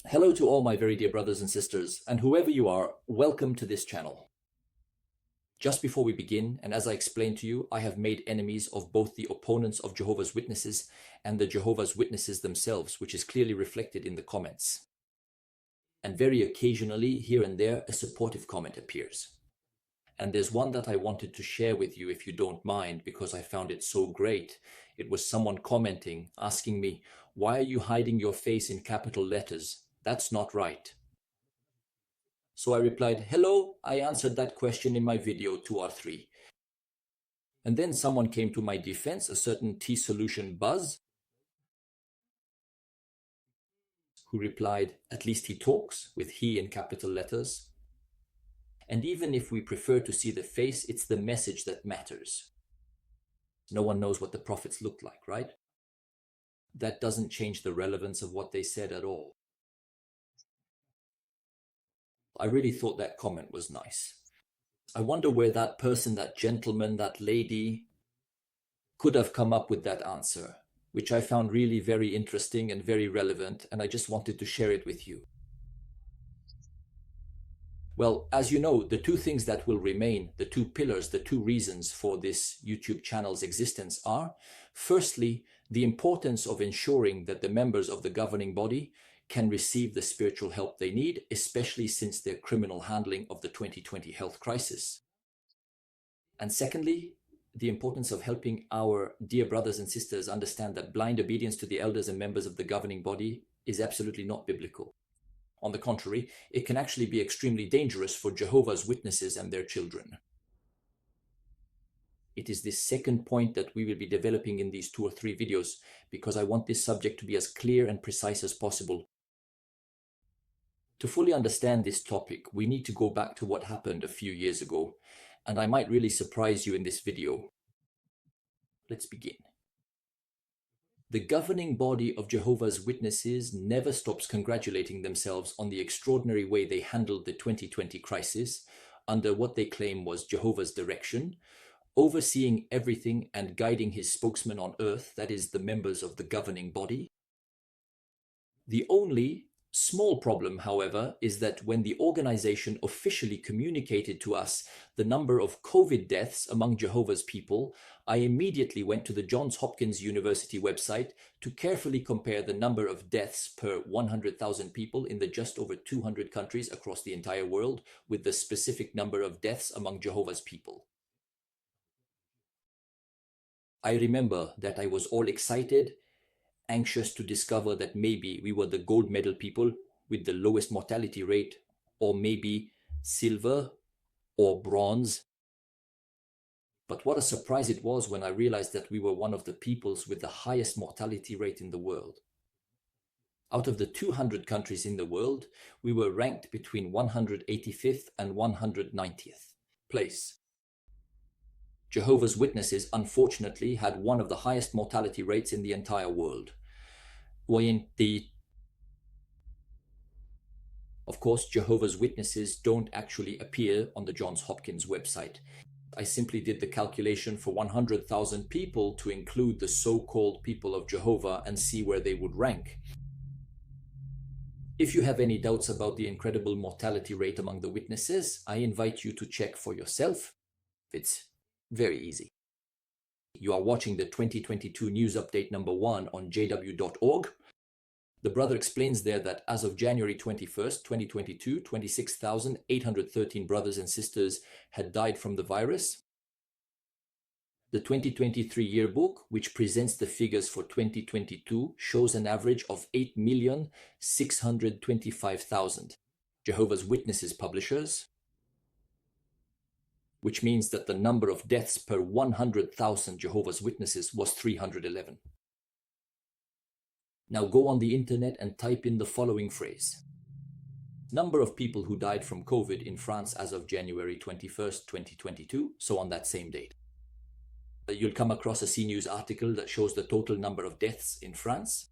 Hello to all my very dear brothers and sisters, and whoever you are, welcome to this channel. Just before we begin, and as I explained to you, I have made enemies of both the opponents of Jehovah's Witnesses and the Jehovah's Witnesses themselves, which is clearly reflected in the comments. And very occasionally, here and there, a supportive comment appears. And there's one that I wanted to share with you if you don't mind, because I found it so great. It was someone commenting, asking me, "Why are you hiding your face in capital letters? That's not right." So I replied, "Hello, I answered that question in my video 2 or 3. And then someone came to my defense, a certain T-Solution Buzz, who replied, "At least he talks," with he in capital letters. And even if we prefer to see the face, it's the message that matters. No one knows what the prophets looked like, right? That doesn't change the relevance of what they said at all. I really thought that comment was nice. I wonder where that person, that gentleman, that lady could have come up with that answer, which I found really very interesting and very relevant, and I just wanted to share it with you. Well, as you know, the two things that will remain, the two pillars, the two reasons for this YouTube channel's existence are, firstly, the importance of ensuring that the members of the governing body can receive the spiritual help they need, especially since their criminal handling of the 2020 health crisis. And secondly, the importance of helping our dear brothers and sisters understand that blind obedience to the elders and members of the governing body is absolutely not biblical. On the contrary, it can actually be extremely dangerous for Jehovah's Witnesses and their children. It is this second point that we will be developing in these 2 or 3 videos, because I want this subject to be as clear and precise as possible. To fully understand this topic, we need to go back to what happened a few years ago, and I might really surprise you in this video. Let's begin. The governing body of Jehovah's Witnesses never stops congratulating themselves on the extraordinary way they handled the 2020 crisis under what they claim was Jehovah's direction, overseeing everything and guiding his spokesman on earth, that is, the members of the governing body. The only small problem, however, is that when the organization officially communicated to us the number of COVID deaths among Jehovah's people, I immediately went to the Johns Hopkins University website to carefully compare the number of deaths per 100,000 people in the just over 200 countries across the entire world with the specific number of deaths among Jehovah's people. I remember that I was all excited, anxious to discover that maybe we were the gold medal people with the lowest mortality rate, or maybe silver or bronze. But what a surprise it was when I realized that we were one of the peoples with the highest mortality rate in the world. Out of the 200 countries in the world, we were ranked between 185th and 190th place. Jehovah's Witnesses, unfortunately, had one of the highest mortality rates in the entire world. Of course, Jehovah's Witnesses don't actually appear on the Johns Hopkins website. I simply did the calculation for 100,000 people to include the so-called people of Jehovah and see where they would rank. If you have any doubts about the incredible mortality rate among the witnesses, I invite you to check for yourself. It's very easy. You are watching the 2022 News Update number 1 on jw.org. The brother explains there that as of January 21st, 2022, 26,813 brothers and sisters had died from the virus. The 2023 yearbook, which presents the figures for 2022, shows an average of 8,625,000 Jehovah's Witnesses publishers, which means that the number of deaths per 100,000 Jehovah's Witnesses was 311. Now go on the internet and type in the following phrase: number of people who died from COVID in France as of January 21st, 2022, so on that same date. You'll come across a CNews article that shows the total number of deaths in France: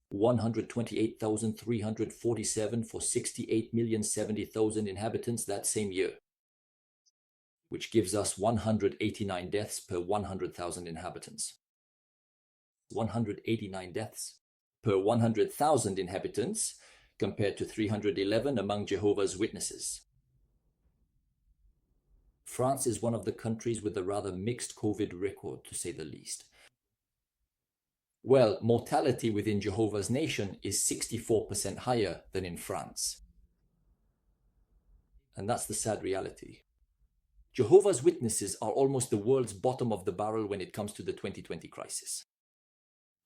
128,347 for 68,070,000 inhabitants that same year, which gives us 189 deaths per 100,000 inhabitants. 189 deaths per 100,000 inhabitants compared to 311 among Jehovah's Witnesses. France is one of the countries with a rather mixed COVID record, to say the least. Well, mortality within Jehovah's Nation is 64% higher than in France. And that's the sad reality. Jehovah's Witnesses are almost the world's bottom of the barrel when it comes to the 2020 crisis.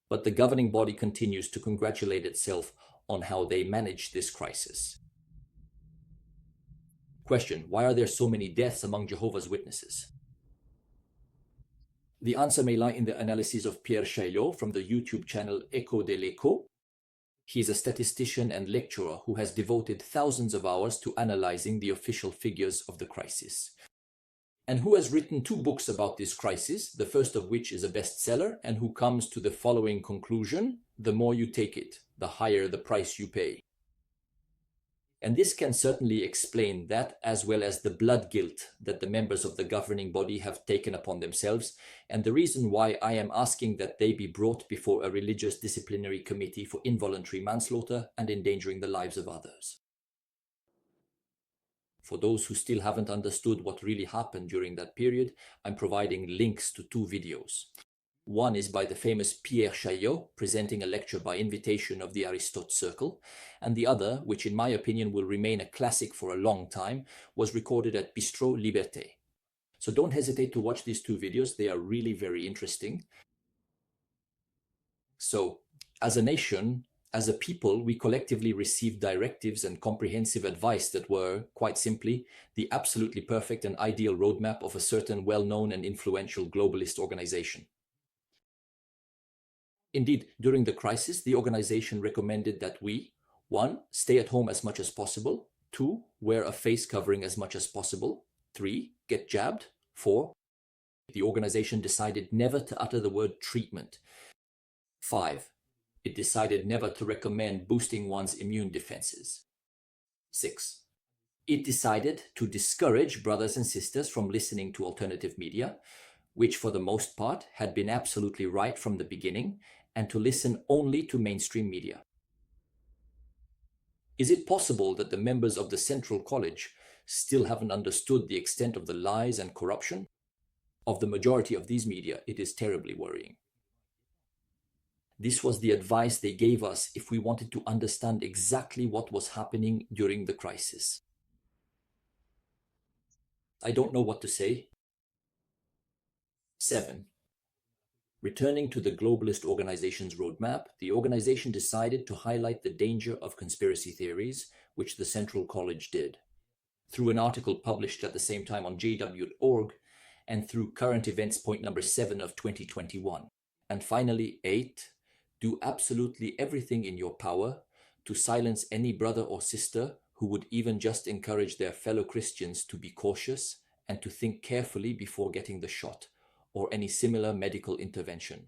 But the governing body continues to congratulate itself on how they managed this crisis. Question: why are there so many deaths among Jehovah's Witnesses? The answer may lie in the analysis of Pierre Chaillot from the YouTube channel Echo de l'Echo. He is a statistician and lecturer who has devoted thousands of hours to analyzing the official figures of the crisis, and who has written 2 books about this crisis, the first of which is a bestseller, and who comes to the following conclusion: the more you take it, the higher the price you pay. And this can certainly explain that, as well as the blood guilt that the members of the governing body have taken upon themselves, and the reason why I am asking that they be brought before a religious disciplinary committee for involuntary manslaughter and endangering the lives of others. For those who still haven't understood what really happened during that period, I'm providing links to 2 videos. One is by the famous Pierre Chaillot, presenting a lecture by invitation of the Aristotle Circle, and the other, which in my opinion will remain a classic for a long time, was recorded at Bistrot Liberté. So don't hesitate to watch these 2 videos, they are really very interesting. So, as a nation, as a people, we collectively received directives and comprehensive advice that were, quite simply, the absolutely perfect and ideal roadmap of a certain well-known and influential globalist organization. Indeed, during the crisis, the organization recommended that we, 1, stay at home as much as possible, 2, wear a face covering as much as possible, 3, get jabbed, 4, the organization decided never to utter the word treatment, 5, it decided never to recommend boosting one's immune defenses, 6, it decided to discourage brothers and sisters from listening to alternative media, which for the most part had been absolutely right from the beginning, and to listen only to mainstream media. Is it possible that the members of the Central College still haven't understood the extent of the lies and corruption of the majority of these media? It is terribly worrying. This was the advice they gave us if we wanted to understand exactly what was happening during the crisis. I don't know what to say. 7. Returning to the globalist organization's roadmap, the organization decided to highlight the danger of conspiracy theories, which the Central College did, through an article published at the same time on jw.org, and through current events point number 7 of 2021. And finally, 8, do absolutely everything in your power to silence any brother or sister who would even just encourage their fellow Christians to be cautious and to think carefully before getting the shot or any similar medical intervention.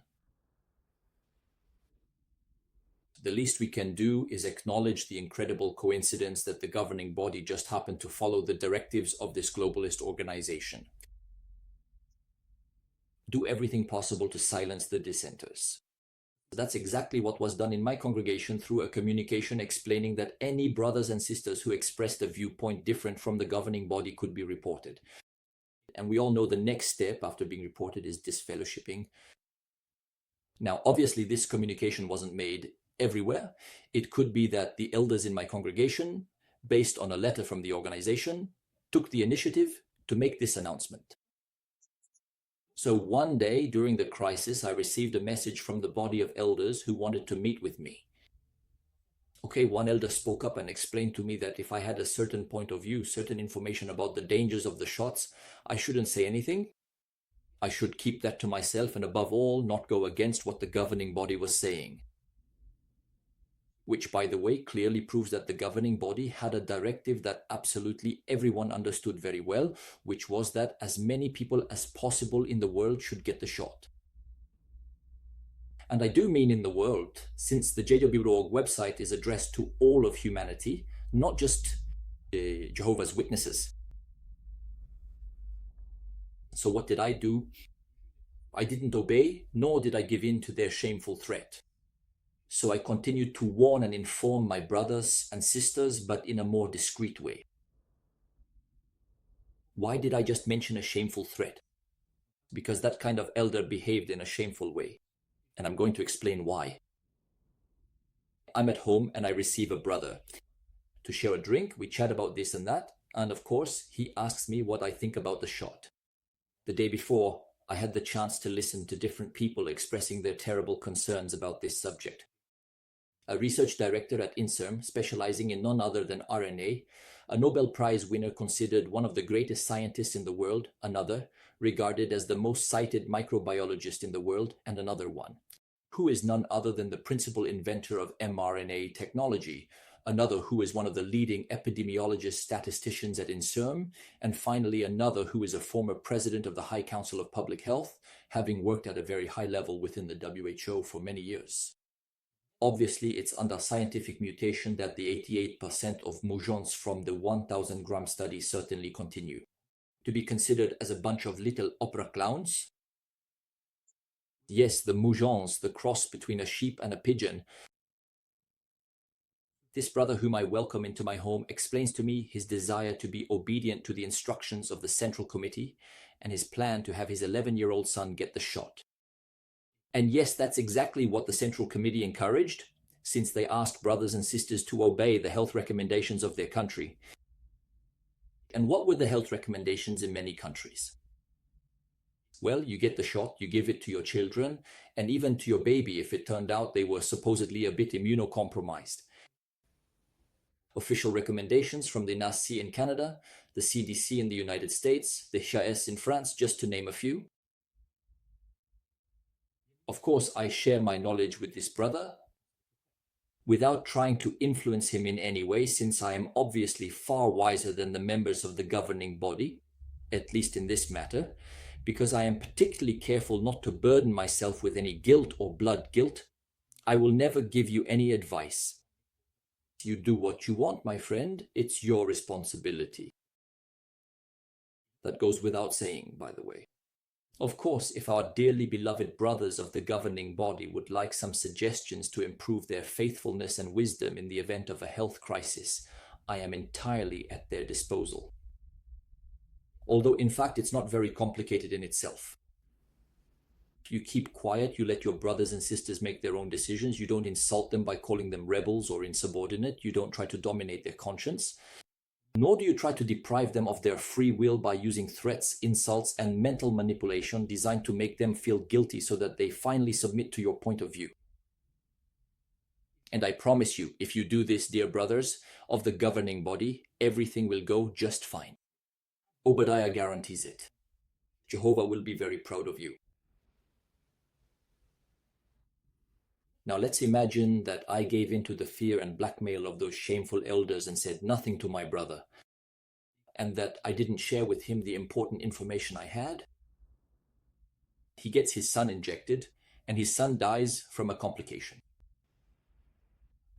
The least we can do is acknowledge the incredible coincidence that the governing body just happened to follow the directives of this globalist organization. Do everything possible to silence the dissenters. That's exactly what was done in my congregation through a communication explaining that any brothers and sisters who expressed a viewpoint different from the governing body could be reported. And we all know the next step after being reported is disfellowshipping. Now, obviously, this communication wasn't made everywhere. It could be that the elders in my congregation, based on a letter from the organization, took the initiative to make this announcement. So one day during the crisis, I received a message from the body of elders who wanted to meet with me. Okay, one elder spoke up and explained to me that if I had a certain point of view, certain information about the dangers of the shots, I shouldn't say anything. I should keep that to myself and above all, not go against what the governing body was saying. Which, by the way, clearly proves that the governing body had a directive that absolutely everyone understood very well, which was that as many people as possible in the world should get the shot. And I do mean in the world, since the jw.org website is addressed to all of humanity, not just Jehovah's Witnesses. So what did I do? I didn't obey, nor did I give in to their shameful threat. So I continued to warn and inform my brothers and sisters, but in a more discreet way. Why did I just mention a shameful threat? Because that kind of elder behaved in a shameful way, and I'm going to explain why. I'm at home and I receive a brother to share a drink. We chat about this and that, and of course, he asks me what I think about the shot. The day before, I had the chance to listen to different people expressing their terrible concerns about this subject. A research director at INSERM, specializing in none other than RNA, a Nobel Prize winner considered one of the greatest scientists in the world, another, regarded as the most cited microbiologist in the world, and another one, who is none other than the principal inventor of mRNA technology, another who is one of the leading epidemiologist statisticians at INSERM, and finally another who is a former president of the High Council of Public Health, having worked at a very high level within the WHO for many years. Obviously, it's under scientific mutation that the 88% of moujons from the 1,000 gram study certainly continue to be considered as a bunch of little opera clowns. Yes, the moujons, the cross between a sheep and a pigeon. This brother whom I welcome into my home explains to me his desire to be obedient to the instructions of the Central Committee and his plan to have his 11-year-old son get the shot. And yes, that's exactly what the Central Committee encouraged, since they asked brothers and sisters to obey the health recommendations of their country. And what were the health recommendations in many countries? Well, you get the shot, you give it to your children, and even to your baby if it turned out they were supposedly a bit immunocompromised. Official recommendations from the NACI in Canada, the CDC in the United States, the HAS in France, just to name a few. Of course, I share my knowledge with this brother without trying to influence him in any way, since I am obviously far wiser than the members of the governing body, at least in this matter, because I am particularly careful not to burden myself with any guilt or blood guilt. I will never give you any advice. You do what you want, my friend. It's your responsibility. That goes without saying, by the way. Of course, if our dearly beloved brothers of the governing body would like some suggestions to improve their faithfulness and wisdom in the event of a health crisis, I am entirely at their disposal. Although, in fact, it's not very complicated in itself. You keep quiet, you let your brothers and sisters make their own decisions, you don't insult them by calling them rebels or insubordinate, you don't try to dominate their conscience, nor do you try to deprive them of their free will by using threats, insults, and mental manipulation designed to make them feel guilty so that they finally submit to your point of view. And I promise you, if you do this, dear brothers of the governing body, everything will go just fine. Obadiah guarantees it. Jehovah will be very proud of you. Now let's imagine that I gave in to the fear and blackmail of those shameful elders and said nothing to my brother, and that I didn't share with him the important information I had. He gets his son injected, and his son dies from a complication.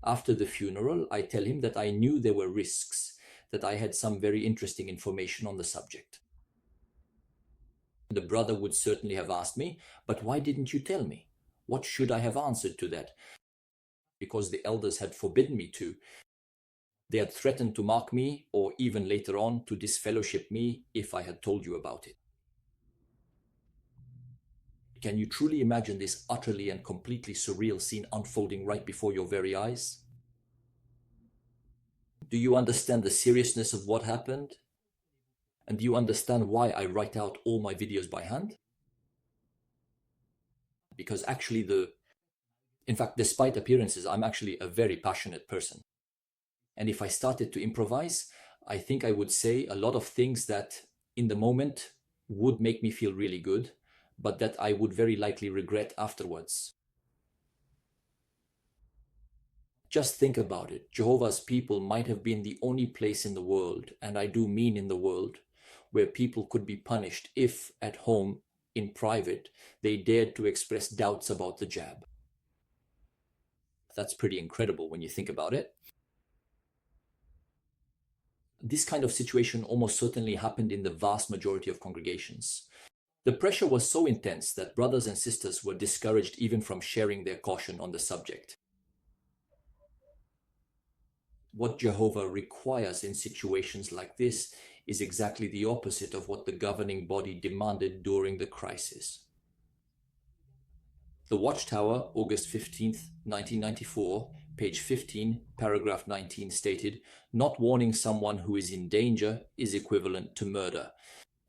After the funeral, I tell him that I knew there were risks, that I had some very interesting information on the subject. The brother would certainly have asked me, but why didn't you tell me? What should I have answered to that? Because the elders had forbidden me to. They had threatened to mark me, or even later on to disfellowship me if I had told you about it. Can you truly imagine this utterly and completely surreal scene unfolding right before your very eyes? Do you understand the seriousness of what happened? And do you understand why I write out all my videos by hand? Because actually in fact, despite appearances, I'm actually a very passionate person. And if I started to improvise, I think I would say a lot of things that in the moment would make me feel really good, but that I would very likely regret afterwards. Just think about it. Jehovah's people might have been the only place in the world, and I do mean in the world, where people could be punished if, at home, in private, they dared to express doubts about the jab. That's pretty incredible when you think about it. This kind of situation almost certainly happened in the vast majority of congregations. The pressure was so intense that brothers and sisters were discouraged even from sharing their caution on the subject. What Jehovah requires in situations like this is exactly the opposite of what the governing body demanded during the crisis. The Watchtower, August 15th, 1994, page 15, paragraph 19 stated, "Not warning someone who is in danger is equivalent to murder."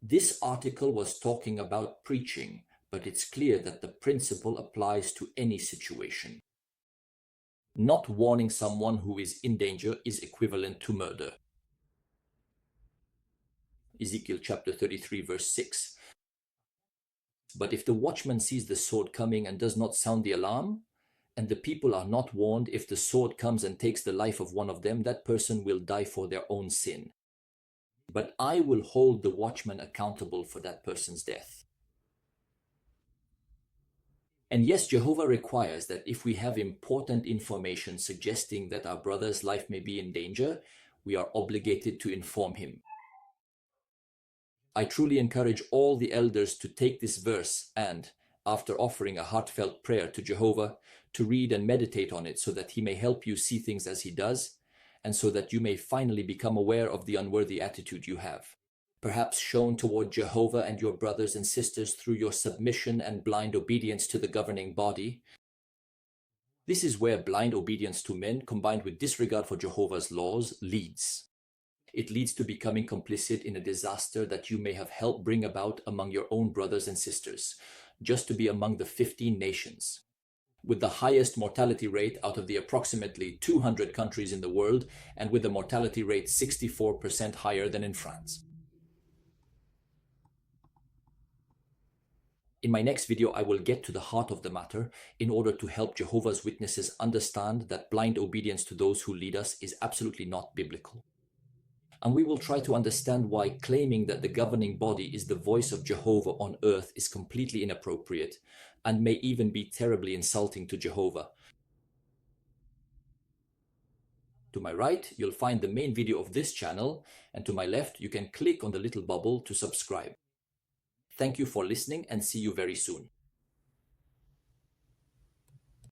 This article was talking about preaching, but it's clear that the principle applies to any situation. Not warning someone who is in danger is equivalent to murder. Ezekiel chapter 33, verse 6. But if the watchman sees the sword coming and does not sound the alarm, and the people are not warned, if the sword comes and takes the life of one of them, that person will die for their own sin. But I will hold the watchman accountable for that person's death. And yes, Jehovah requires that if we have important information suggesting that our brother's life may be in danger, we are obligated to inform him. I truly encourage all the elders to take this verse and, after offering a heartfelt prayer to Jehovah, to read and meditate on it so that he may help you see things as he does, and so that you may finally become aware of the unworthy attitude you have, perhaps shown toward Jehovah and your brothers and sisters through your submission and blind obedience to the governing body. This is where blind obedience to men combined with disregard for Jehovah's laws leads. It leads to becoming complicit in a disaster that you may have helped bring about among your own brothers and sisters, just to be among the 15 nations, with the highest mortality rate out of the approximately 200 countries in the world, and with the mortality rate 64% higher than in France. In my next video, I will get to the heart of the matter in order to help Jehovah's Witnesses understand that blind obedience to those who lead us is absolutely not biblical. And we will try to understand why claiming that the governing body is the voice of Jehovah on earth is completely inappropriate and may even be terribly insulting to Jehovah. To my right, you'll find the main video of this channel, and to my left, you can click on the little bubble to subscribe. Thank you for listening and see you very soon.